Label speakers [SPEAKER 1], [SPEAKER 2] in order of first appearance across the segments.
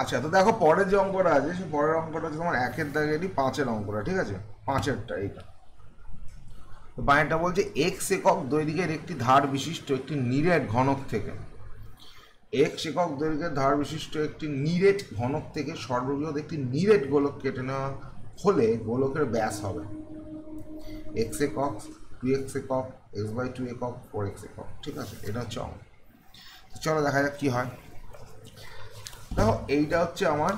[SPEAKER 1] আচ্ছা, তো দেখো পরের যে অঙ্কটা আছে, সেই পরের অঙ্কটা হচ্ছে তোমার 1-এর দাগেরই 5-এর অঙ্কটা, ঠিক আছে? 5-এরটা এইটা। তো বাঁয়েরটা বলছে এক্স একক দৈর্ঘ্যের একটি ধার বিশিষ্ট একটি নিরেট ঘনক থেকে, এক্স একক দৈর্ঘ্যের ধার বিশিষ্ট একটি নিরেট ঘনক থেকে সর্ববৃহৎ একটি নিরেট গোলক কেটে নেওয়া হলে গোলকের ব্যাস হবে এক্স একক, 2x একক, x/2 একক, 4x একক, ঠিক আছে? এটা হচ্ছে অঙ্ক। চলো দেখা যাক কি হয়। দেখো এইটা হচ্ছে আমার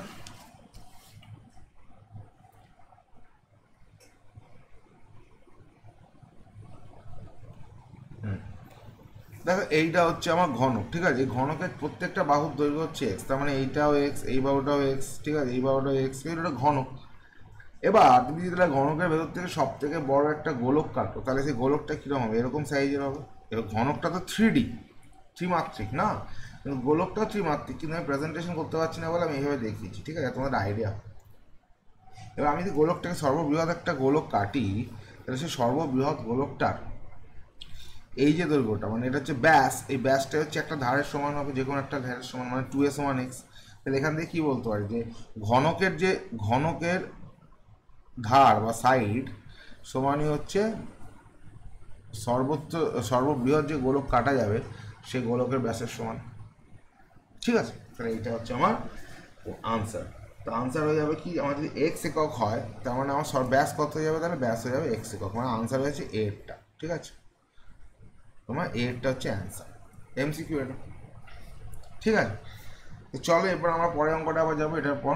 [SPEAKER 1] দেখো এইটা হচ্ছে আমার ঘনক, ঠিক আছে? এই ঘনকের প্রত্যেকটা বাহুর দৈর্ঘ্য হচ্ছে এক্স, তার মানে এইটাও এক্স, এই বাহুটাও এক্স, ঠিক আছে? এই বাহুটাও এক্স, এটা ঘনক। এবার তুমি যদি তাহলে ঘনকের ভেতর থেকে সব থেকে বড় একটা গোলক কাটো, তাহলে সেই গোলকটা কীরকম হবে? এরকম সাইজের হবে। এবার ঘনকটা তো 3D, ত্রিমাত্রিক না, কিন্তু গোলকটাও ত্রিমাত্রিক, কিন্তু আমি প্রেজেন্টেশন করতে পারছি না বলে আমি এইভাবে দেখিয়েছি, ঠিক আছে? তোমাদের আইডিয়া। এবার আমি যদি গোলকটাকে সর্ববৃহৎ একটা গোলক কাটি, তাহলে সেই সর্ববৃহৎ গোলকটার এই যে দৈর্ঘ্যটা, মানে এটা হচ্ছে ব্যাস, এই ব্যাসটা হচ্ছে একটা ধারের সমান হবে, যে কোনো একটা ধারের সমান, মানে 2a সমান x। তাহলে এখান থেকে কী বলতে পারি যে ঘনকের ধার বা সাইড সমানই হচ্ছে সর্ববৃহৎ যে গোলক কাটা যাবে সেই গোলকের ব্যাসের সমান, ঠিক আছে? তাহলে এইটা হচ্ছে আমার আনসার। তো আনসার হয়ে যাবে কি, আমার যদি এক্স একক হয় তার মানে আমার ব্যাস কত হয়ে যাবে? তাহলে ব্যাস হয়ে যাবে এক্স একক, মানে আনসার হয়েছে এরটা, ঠিক আছে? তোমার এরটা হচ্ছে অ্যান্সার, এমসিকিউ এটা, ঠিক আছে? তো চলো এরপর আমরা পরের অঙ্কটা আবার যাবো এটার পর।